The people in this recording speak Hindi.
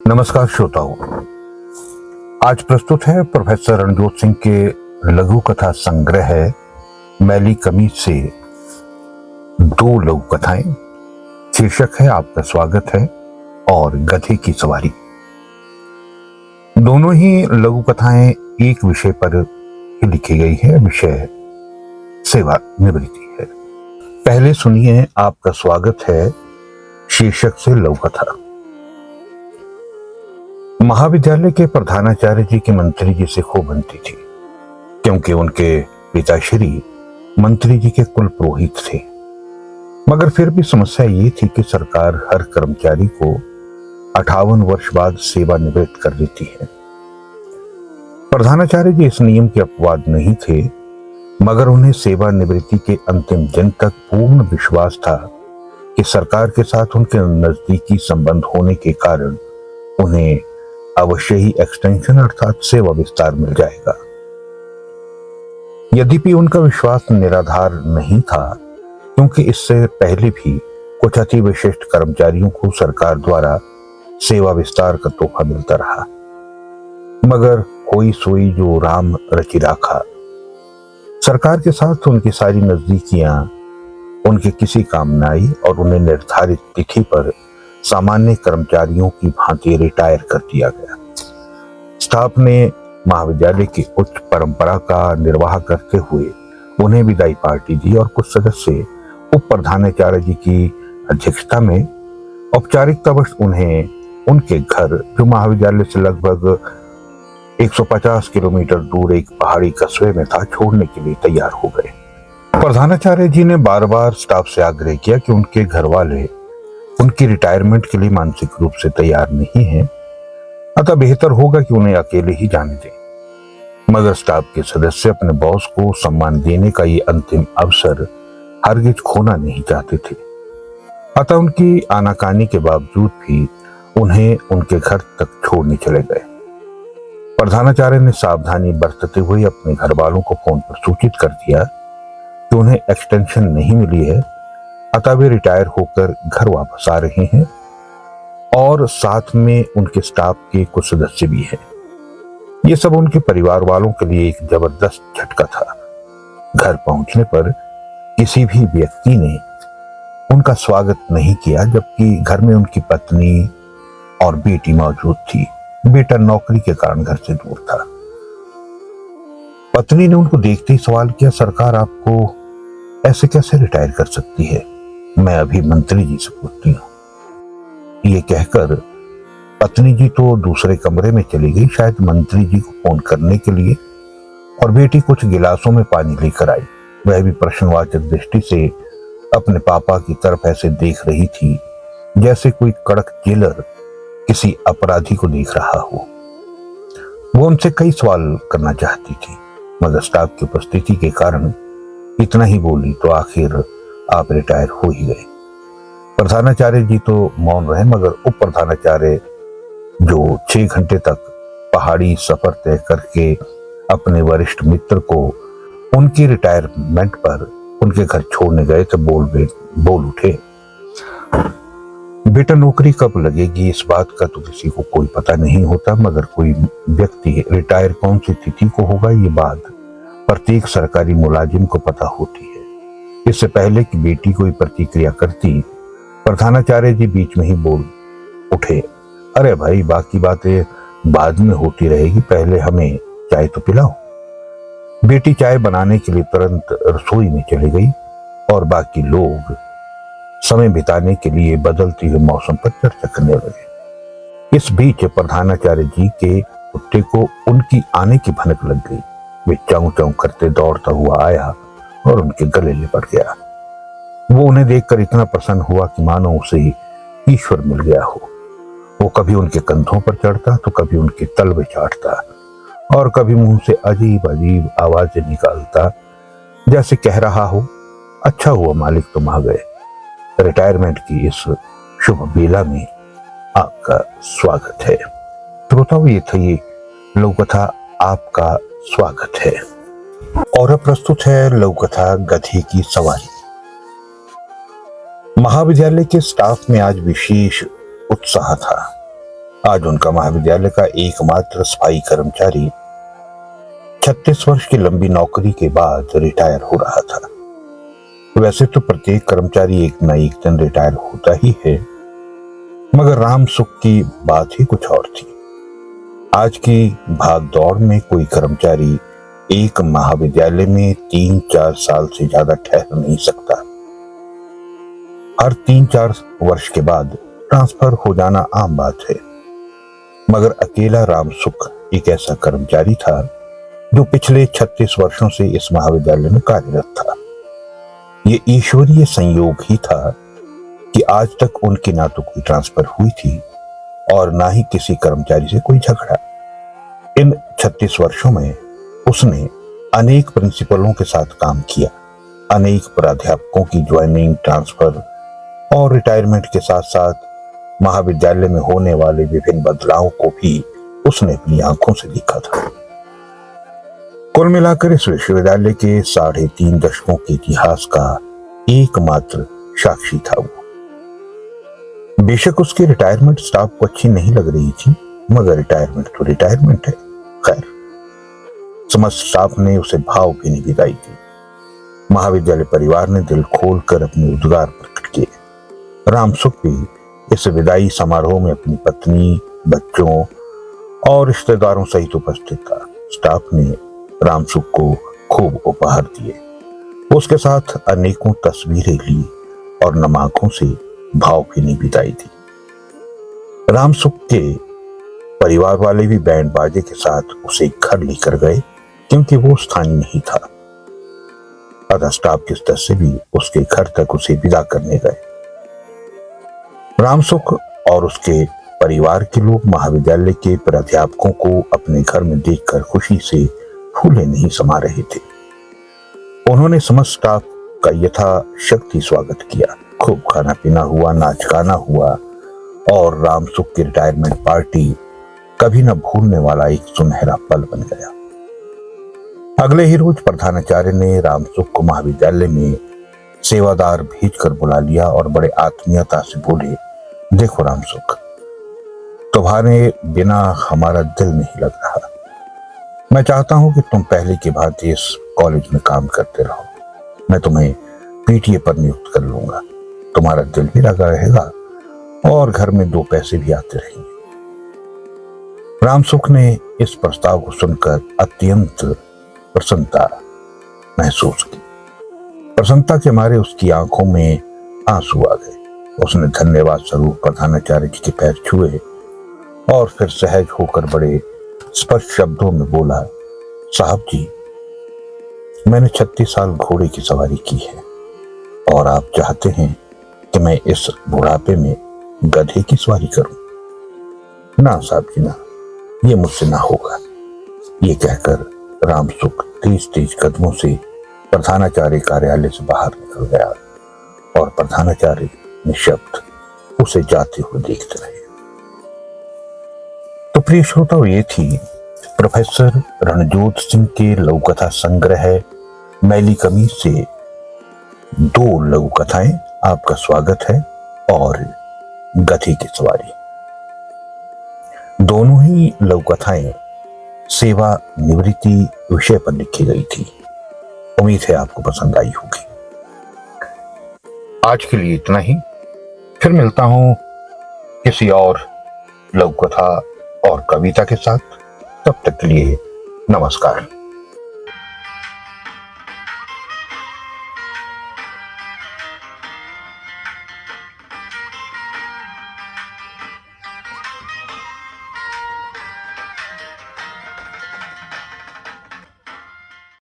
नमस्कार श्रोताओं, आज प्रस्तुत है प्रोफेसर रणजोत सिंह के लघु कथा संग्रह मैली कमीज से दो लघु कथाएं। शीर्षक है आपका स्वागत है और गधे की सवारी। दोनों ही लघु कथाएं एक विषय पर ही लिखी गई है। विषय सेवानिवृत्ति है। पहले सुनिए आपका स्वागत है शीर्षक से लघु कथा। महाविद्यालय के प्रधानाचार्य जी की मंत्री जी से खूब बनती थी, क्योंकि उनके पिताश्री मंत्री जी के कुल पुरोहित थे। मगर फिर भी समस्या ये थी कि सरकार हर कर्मचारी को 58 वर्ष बाद सेवानिवृत्त कर देती है। प्रधानाचार्य जी इस नियम के अपवाद नहीं थे, मगर उन्हें सेवानिवृत्ति के अंतिम दिन तक पूर्ण विश्वास था कि सरकार के साथ उनके नजदीकी संबंध होने के कारण उन्हें अवश्य ही एक्सटेंशन अर्थात सेवा विस्तार मिल जाएगा। यद्यपि उनका विश्वास निराधार नहीं था, क्योंकि इससे पहले भी कुछ अति विशिष्ट कर्मचारियों को सरकार द्वारा सेवा विस्तार का तोहफा मिलता रहा। मगर कोई सोई जो राम रचि राखा। सरकार के साथ उनकी सारी नजदीकियां उनके किसी काम न आई और उन्हें निर्धारित तिथि पर सामान्य कर्मचारियों की भांति रिटायर कर दिया गया। स्टाफ ने महाविद्यालय की उच्च परंपरा का निर्वाह करते हुए उन्हें विदाई पार्टी दी और कुछ सदस्य उप प्रधानाचार्य जी की अध्यक्षता में औपचारिकतावश उन्हें उनके घर, जो महाविद्यालय से लगभग 150 किलोमीटर दूर एक पहाड़ी कस्बे में था, छोड़ने के लिए तैयार हो गए। प्रधानाचार्य जी ने बार बार स्टाफ से आग्रह किया कि उनके घर वाले उनकी रिटायरमेंट के लिए मानसिक रूप से तैयार नहीं हैं, अतः बेहतर होगा कि उन्हें अकेले ही जाने दें। मगर स्टाफ के सदस्य अपने बॉस को सम्मान देने का ये अंतिम अवसर हरगिज खोना नहीं चाहते थे। अतः उनकी आनाकानी के बावजूद भी उन्हें उनके घर तक छोड़ने चले गए। प्रधानाचार्य ने सावधानी बरतते हुए अपने घर वालों को फोन पर सूचित कर दिया कि उन्हें एक्सटेंशन नहीं मिली है, अतः वे रिटायर होकर घर वापस आ रहे हैं और साथ में उनके स्टाफ के कुछ सदस्य भी हैं। ये सब उनके परिवार वालों के लिए एक जबरदस्त झटका था। घर पहुंचने पर किसी भी व्यक्ति ने उनका स्वागत नहीं किया, जबकि घर में उनकी पत्नी और बेटी मौजूद थी। बेटा नौकरी के कारण घर से दूर था। पत्नी ने उनको देखते ही सवाल किया, सरकार आपको ऐसे कैसे रिटायर कर सकती है? मैं अभी मंत्री जी से पूछती हूँ। ये कहकर पत्नी जी तो दूसरे कमरे में चली गई, शायद मंत्री जी को फोन करने के लिए, और बेटी कुछ गिलासों में पानी लेकर आई। वह भी प्रश्नवाचक दृष्टि से अपने पापा की तरफ ऐसे देख रही थी जैसे कोई कड़क जेलर किसी अपराधी को देख रहा हो। वो उनसे कई सवाल करना चाहती थी, मगर स्टाफ की उपस्थिति के कारण इतना ही बोली, तो आखिर आप रिटायर हो ही गए। प्रधानाचार्य जी तो मौन रहे, मगर उप प्रधानाचार्य जो 6 घंटे तक पहाड़ी सफर तय करके अपने वरिष्ठ मित्र को उनकी रिटायरमेंट पर उनके घर छोड़ने गए थे, बोल उठे, बेटा नौकरी कब लगेगी इस बात का तो किसी को कोई पता नहीं होता, मगर कोई व्यक्ति रिटायर कौन सी तिथि को होगा ये बात प्रत्येक सरकारी मुलाजिम को पता होती है। इससे पहले कि बेटी कोई प्रतिक्रिया करती, प्रधानाचार्य जी बीच में ही बोल उठे, अरे भाई बाकी बातें बाद में होती रहेगी, पहले हमें चाय तो पिलाओ। बेटी चाय बनाने के लिए तुरंत रसोई में चली गई और बाकी लोग समय बिताने के लिए बदलते हुए मौसम पर चर्चा करने लगे। इस बीच प्रधानाचार्य जी के कुत्ते को उनकी आने की भनक लग गई। वे चाऊ चाऊ करते दौड़ता हुआ आया और उनके गले लिपट गया। वो उन्हें देखकर इतना प्रसन्न हुआ कि मानो उसे ईश्वर मिल गया हो। वो कभी उनके कंधों पर चढ़ता तो कभी उनके तलवे चाटता और कभी मुंह से अजीब अजीब आवाजें निकालता, जैसे कह रहा हो, अच्छा हुआ मालिक तुम आ गए। रिटायरमेंट की इस शुभ बेला में आपका स्वागत है। श्रोताओं, ये थी लघु कथा आपका स्वागत है। और अब प्रस्तुत है लघु कथा गधे की सवारी। महाविद्यालय के स्टाफ में आज विशेष उत्साह था। आज उनका महाविद्यालय का एकमात्र स्थायी कर्मचारी 36 वर्ष की लंबी नौकरी के बाद रिटायर हो रहा था। वैसे तो प्रत्येक कर्मचारी एक न एक दिन रिटायर होता ही है, मगर राम सुख की बात ही कुछ और थी। आज की भाग दौड़ में कोई कर्मचारी एक महाविद्यालय में 3-4 साल से ज्यादा ठहर नहीं सकता। हर 3-4 वर्ष के बाद ट्रांसफर हो जाना आम बात है, मगर अकेला राम सुख एक ऐसा कर्मचारी था जो पिछले 36 वर्षों से इस महाविद्यालय में कार्यरत था। ये ईश्वरीय संयोग ही था कि आज तक उनकी ना तो कोई ट्रांसफर हुई थी और ना ही किसी कर्मचारी से कोई झगड़ा। इन 36 वर्षों में उसने अनेक प्रिंसिपलों के साथ काम किया। अनेक प्राध्यापकों की ज्वाइनिंग, ट्रांसफर और रिटायरमेंट के साथ साथ महाविद्यालय में होने वाले विभिन्न बदलावों को भी उसने अपनी आंखों से देखा था। कुल मिलाकर इस विश्वविद्यालय के 3.5 दशकों के इतिहास का एकमात्र साक्षी था वो। बेशक उसकी रिटायरमेंट स्टाफ को अच्छी नहीं लग रही थी, मगर रिटायरमेंट तो रिटायरमेंट है। खैर, समस्त स्टाफ ने उसे भावभीनी विदाई दी। महाविद्यालय परिवार ने दिल खोलकर अपने उद्गार प्रकट किए। राम सुख भी इस विदाई समारोह में अपनी पत्नी, बच्चों और रिश्तेदारों सहित उपस्थित था। स्टाफ ने राम सुख को खूब उपहार दिए, उसके साथ अनेकों तस्वीरें ली और नम आंखों से भावभीनी विदाई दी। राम सुख के परिवार वाले भी बैंड बाजे के साथ उसे घर लेकर गए, क्योंकि वो स्थानीय नहीं था। अतः स्टाफ के स्तर से भी उसके घर तक उसे विदा करने गए। राम सुख और उसके परिवार के लोग महाविद्यालय के प्राध्यापकों को अपने घर में देखकर खुशी से फूले नहीं समा रहे थे। उन्होंने समस्त स्टाफ का यथाशक्ति स्वागत किया। खूब खाना पीना हुआ, नाच गाना हुआ और राम सुख की रिटायरमेंट पार्टी कभी न भूलने वाला एक सुनहरा पल बन गया। अगले ही रोज प्रधानाचार्य ने राम सुख को महाविद्यालय में सेवादार भेजकर बुला लिया और बड़े आत्मीयता से बोले, देखो राम सुख, तुम्हारे बिना हमारा दिल नहीं लग रहा। मैं चाहता हूं कि तुम पहले की भांति इस कॉलेज में काम करते रहो। मैं तुम्हें पीटीए पर नियुक्त कर लूंगा। तुम्हारा दिल भी लगा रहेगा और घर में 2 पैसे भी आते रहेंगे। राम सुख ने इस प्रस्ताव को सुनकर अत्यंत प्रसन्नता महसूस की। प्रसन्नता के मारे उसकी आंखों में आंसू आ गए। उसने धन्यवाद स्वरूप प्रधानाचार्य जी के पैर छुए और फिर सहज होकर बड़े स्पष्ट शब्दों में बोला, साहब जी, मैंने 36 साल घोड़े की सवारी की है और आप चाहते हैं कि मैं इस बुढ़ापे में गधे की सवारी करूं? ना साहब जी ना, ये मुझसे ना होगा। ये कहकर राम सुख तेज तेज कदमों से प्रधानाचार्य कार्यालय से बाहर निकल गया और प्रधानाचार्य निशब्द उसे जाते हुए देखते रहे। तो प्रिय श्रोताओ, ये थी प्रोफेसर रणजोत सिंह के लघु कथा संग्रह मैली कमीज से 2 लघु कथाएं। आपका स्वागत है और गधे की सवारी। दोनों ही लघु कथाएं सेवा निवृत्ति विषय पर लिखी गई थी। उम्मीद है आपको पसंद आई होगी। आज के लिए इतना ही। फिर मिलता हूं किसी और लघु कथा और कविता के साथ। तब तक के लिए नमस्कार।